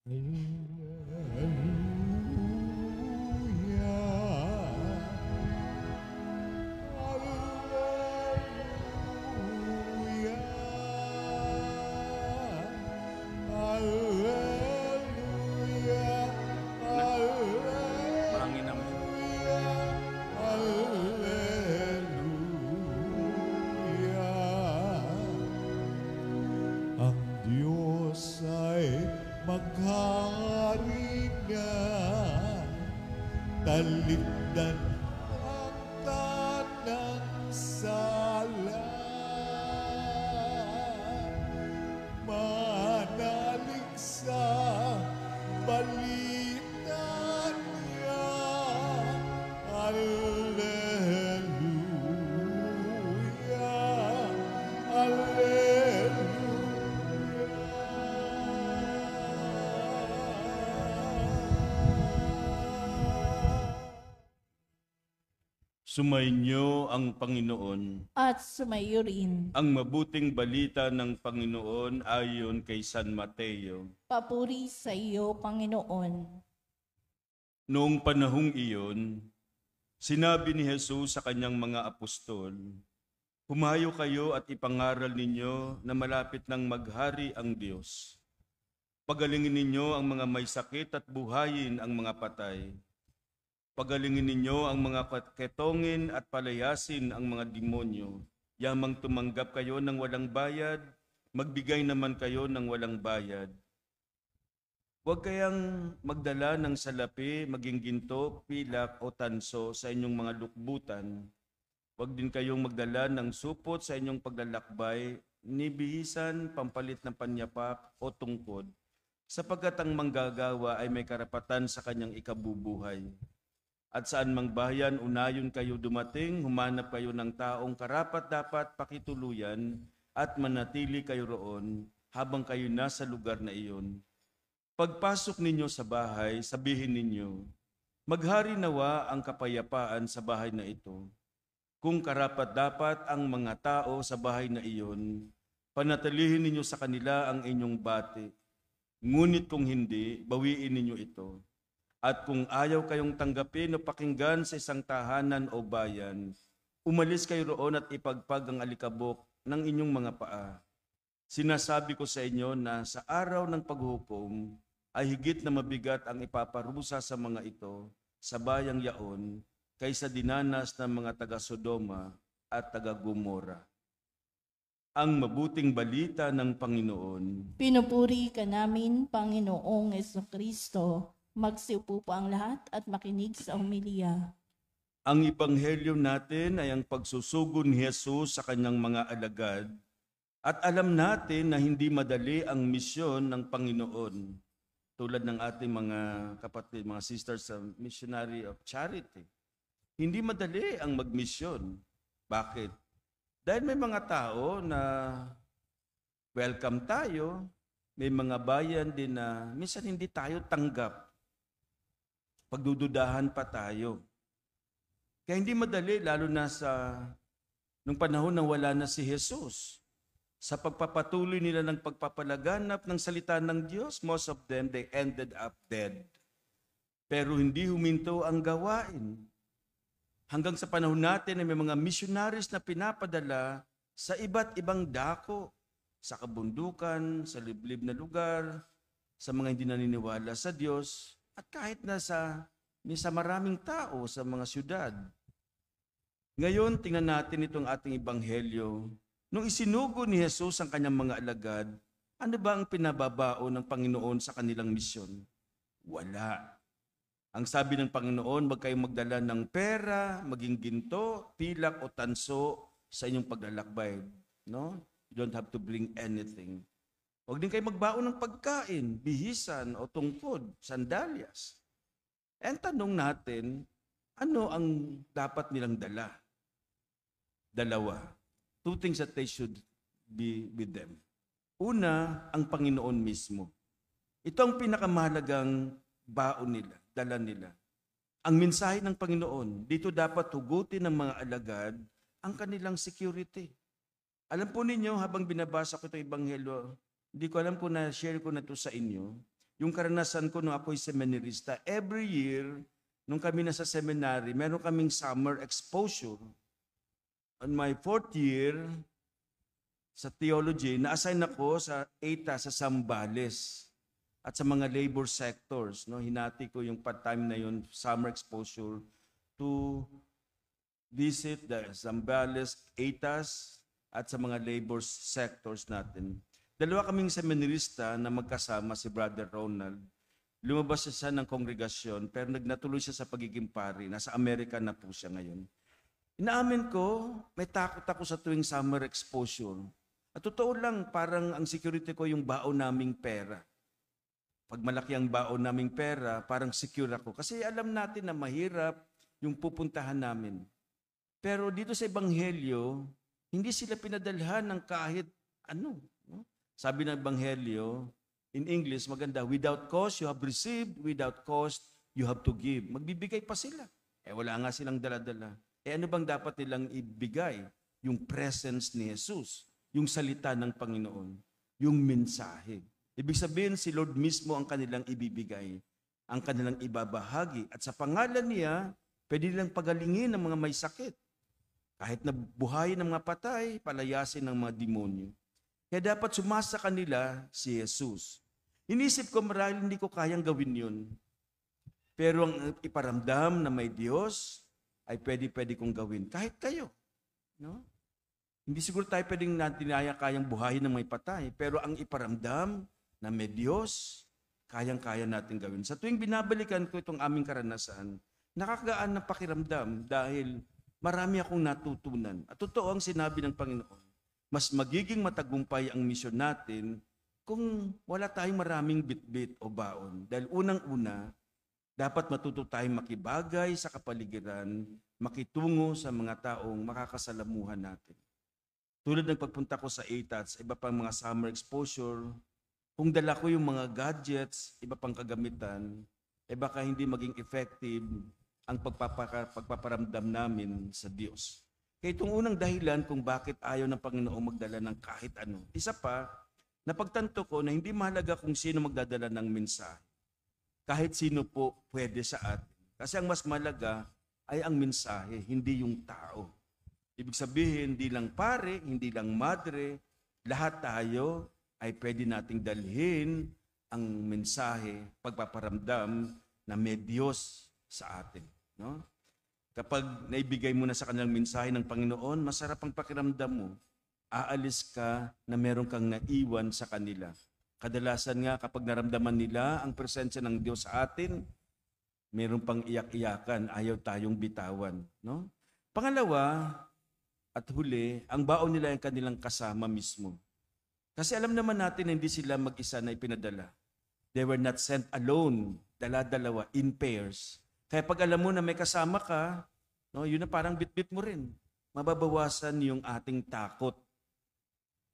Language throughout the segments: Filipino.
Mahangin naman. Ang Diyos ay maghari na, talikdan ang tanang sala. Manalig sa balita niya. Alleluia, Sumainyo ang Panginoon. At sumayo rin. Ang mabuting balita ng Panginoon ayon kay San Mateo. Papuri sa iyo, Panginoon. Noong panahong iyon, sinabi ni Jesus sa kanyang mga apostol, "Humayo kayo at ipangaral ninyo na malapit nang maghari ang Diyos. Pagalingin ninyo ang mga may sakit at buhayin ang mga patay. Pagalingin ninyo ang mga ketongin at palayasin ang mga demonyo. Yamang tumanggap kayo ng walang bayad, magbigay naman kayo ng walang bayad. Huwag kayang magdala ng salapi, maging ginto, pilak o tanso sa inyong mga lukbutan. Huwag din kayong magdala ng supot sa inyong paglalakbay, ni bihisan, pampalit ng panyapak o tungkod, sapagkat ang manggagawa ay may karapatan sa kanyang ikabubuhay. At saan mang bayan, unayon kayo dumating, humanap kayo ng taong karapat-dapat pakituluyan at manatili kayo roon habang kayo nasa lugar na iyon. Pagpasok ninyo sa bahay, sabihin ninyo, maghari nawa ang kapayapaan sa bahay na ito. Kung karapat-dapat ang mga tao sa bahay na iyon, panatilihin ninyo sa kanila ang inyong bati. Ngunit kung hindi, bawiin ninyo ito. At kung ayaw kayong tanggapin o pakinggan sa isang tahanan o bayan, umalis kayo roon at ipagpag ang alikabok ng inyong mga paa. Sinasabi ko sa inyo na sa araw ng paghukom ay higit na mabigat ang ipaparusa sa mga ito sa bayang yaon kaysa dinanas ng mga taga-Sodoma at taga-Gomora." Ang mabuting balita ng Panginoon. Pinupuri ka namin, Panginoong Jesucristo. Magsiupo po ang lahat at makinig sa homilya. Ang ebanghelyo natin ay ang pagsusugo ni Jesus sa kanyang mga alagad, at alam natin na hindi madali ang misyon ng Panginoon. Tulad ng ating mga kapatid, mga sisters sa Missionary of Charity. Hindi madali ang magmisyon. Bakit? Dahil may mga tao na welcome tayo, may mga bayan din na minsan hindi tayo tanggap. Pagdududahan pa tayo. Kaya hindi madali, lalo na nung panahon na wala na si Jesus. Sa pagpapatuloy nila ng pagpapalaganap ng salita ng Diyos, most of them, they ended up dead. Pero hindi huminto ang gawain. Hanggang sa panahon natin ay may mga missionaries na pinapadala sa iba't ibang dako, sa kabundukan, sa liblib na lugar, sa mga hindi naniniwala sa Diyos, at kahit na sa maraming tao sa mga syudad. Ngayon, tingnan natin itong ating ebanghelyo. Nung isinugo ni Jesus ang kanyang mga alagad, ano ba ang pinababao ng Panginoon sa kanilang misyon? Wala. Ang sabi ng Panginoon, huwag kayong magdala ng pera, maging ginto, pilak o tanso sa inyong paglalakbay. No? You don't have to bring anything. Huwag din kayo magbaon ng pagkain, bihisan o tungkod, sandalyas. Ang tanong natin, ano ang dapat nilang dala? Dalawa. Two things that they should be with them. Una, ang Panginoon mismo. Ito ang pinakamahalagang baon nila, dala nila. Ang mensahe ng Panginoon, dito dapat hugutin ng mga alagad ang kanilang security. Alam po ninyo, habang binabasa ko itong ebanghelyo, hindi ko alam kung na-share ko na ito sa inyo, yung karanasan ko nung ako'y seminarista, every year, nung kami nasa seminary, meron kaming summer exposure. On my 4th year, sa theology, na-assign ako sa ETA sa Zambales at sa mga labor sectors. No? Hinati ko yung part-time na yun, summer exposure, to visit the Zambales, ETAs, at sa mga labor sectors natin. Dalawa kaming seminarista na magkasama, si Brother Ronald. Lumabas siya ng kongregasyon, pero natuloy siya sa pagiging pari. Nasa Amerika na po siya ngayon. Inaamin ko, may takot ako sa tuwing summer exposure. At totoo lang, parang ang security ko yung baon naming pera. Pag malaki ang baon naming pera, parang secure ako. Kasi alam natin na mahirap yung pupuntahan namin. Pero dito sa Ebanghelyo, hindi sila pinadalhan ng kahit ano. No? Sabi ng Ebanghelyo, in English, maganda, without cause you have received, without cost you have to give. Magbibigay pa sila. Wala nga silang dala-dala. Ano bang dapat nilang ibigay? Yung presence ni Jesus, yung salita ng Panginoon, yung mensahe. Ibig sabihin, si Lord mismo ang kanilang ibibigay, ang kanilang ibabahagi. At sa pangalan niya, pwede nilang pagalingin ng mga may sakit. Kahit na buhayin ng mga patay, palayasin ng mga demonyo. Kaya dapat sumasa kanila si Jesus. Inisip ko marahil hindi ko kayang gawin yun. Pero ang iparamdam na may Diyos ay pwede kong gawin. Kahit kayo. No? Hindi siguro tayo pwedeng kayang buhayin ng may patay. Pero ang iparamdam na may Diyos, kayang-kaya natin gawin. Sa tuwing binabalikan ko itong aming karanasan, nakakagaan ng pakiramdam dahil marami akong natutunan. At totoo ang sinabi ng Panginoon. Mas magiging matagumpay ang misyon natin kung wala tayong maraming bitbit o baon. Dahil unang-una, dapat matuto tayong makibagay sa kapaligiran, makitungo sa mga taong makakasalamuhan natin. Tulad ng pagpunta ko sa ETAs, iba pang mga summer exposure, kung dala ko yung mga gadgets, iba pang kagamitan, baka hindi maging effective ang pagpaparamdam namin sa Diyos. Kaya itong unang dahilan kung bakit ayaw ng Panginoon magdala ng kahit ano. Isa pa, napagtanto ko na hindi mahalaga kung sino magdadala ng mensahe. Kahit sino po pwede sa atin. Kasi ang mas mahalaga ay ang mensahe, hindi yung tao. Ibig sabihin, hindi lang pare, hindi lang madre, lahat tayo ay pwede nating dalhin ang mensahe, pagpaparamdam na may Diyos sa atin. No? Kapag naibigay mo na sa kanilang mensahe ng Panginoon, masarap ang pakiramdam mo. Aalis ka na meron kang naiwan sa kanila. Kadalasan nga kapag naramdaman nila ang presensya ng Diyos sa atin, meron pang iyak-iyakan, ayaw tayong bitawan. No? Pangalawa, at huli, ang baon nila ang kanilang kasama mismo. Kasi alam naman natin na hindi sila mag-isa na ipinadala. They were not sent alone, dala-dalawa, in pairs. Kaya pag alam mo na may kasama ka, no, yun na parang bit-bit mo rin. Mababawasan yung ating takot.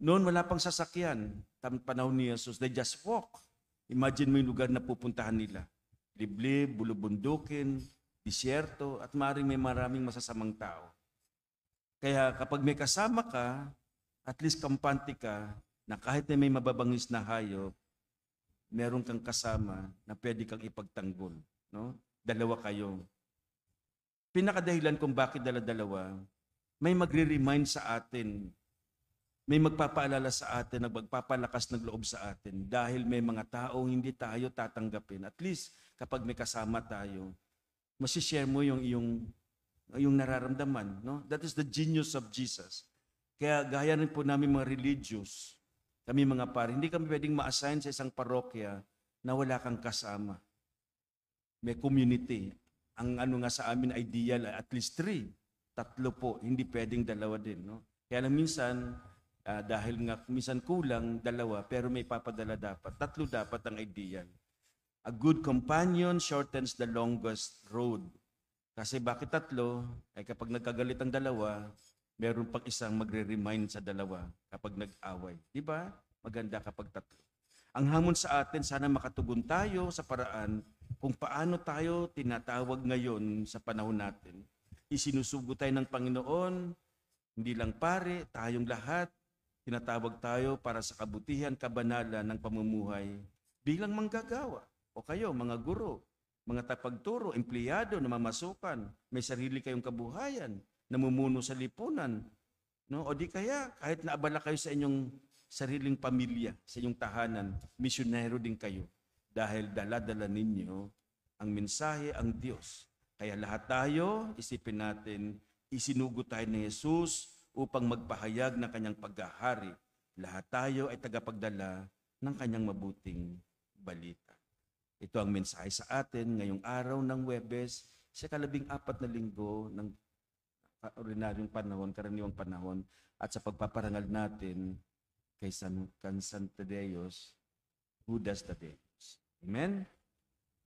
Noon wala pang sasakyan, panahon ni Jesus, they just walk. Imagine mo yung lugar na pupuntahan nila. Liblib, bulubundukin, disyerto, at maaaring may maraming masasamang tao. Kaya kapag may kasama ka, at least kampante ka, na kahit na may mababangis na hayop, meron kang kasama na pwede kang ipagtanggol. No? Dalawa kayo. Pinakadahilan kung bakit dala-dalawa, may magre-remind sa atin, may magpapaalala sa atin, magpapalakas ng loob sa atin dahil may mga taong hindi tayo tatanggapin. At least kapag may kasama tayo, masishare mo yung nararamdaman. No? That is the genius of Jesus. Kaya gaya rin po namin mga religious, kami mga pare, hindi kami pwedeng ma-assign sa isang parokya na wala kang kasama. May community. Ang ano nga sa amin ideal, at least 3. 3 po, hindi pwedeng 2 din. No? Kaya lang minsan, dahil nga minsan kulang, 2, pero may papadala dapat. 3 dapat ang ideal. A good companion shortens the longest road. Kasi bakit 3? Ay kapag nagkagalit ang 2, meron pang isang magre-remind sa 2 kapag nag-away. Di ba? Maganda kapag 3. Ang hamon sa atin, sana makatugon tayo sa paraan kung paano tayo tinatawag ngayon sa panahon natin. Isinusugo tayo ng Panginoon, hindi lang pare, tayong lahat, tinatawag tayo para sa kabutihan, kabanalan ng pamumuhay bilang manggagawa. O kayo, mga guro, mga tapagturo, empleyado na mamasukan, may sarili kayong kabuhayan, namumuno sa lipunan. No? O di kaya, kahit naabala kayo sa inyong sariling pamilya, sa inyong tahanan, misyonero din kayo. Dahil dala-dala ninyo ang mensahe, ang Diyos. Kaya lahat tayo, isipin natin, isinugo tayo ni Jesus upang magpahayag ng kanyang paghahari. Lahat tayo ay tagapagdala ng kanyang mabuting balita. Ito ang mensahe sa atin ngayong araw ng Huwebes, sa 14 na linggo ng ordinaryong panahon, karaniwang panahon, at sa pagpaparangal natin kay San Tadeus, Judas Tadeus. Amen?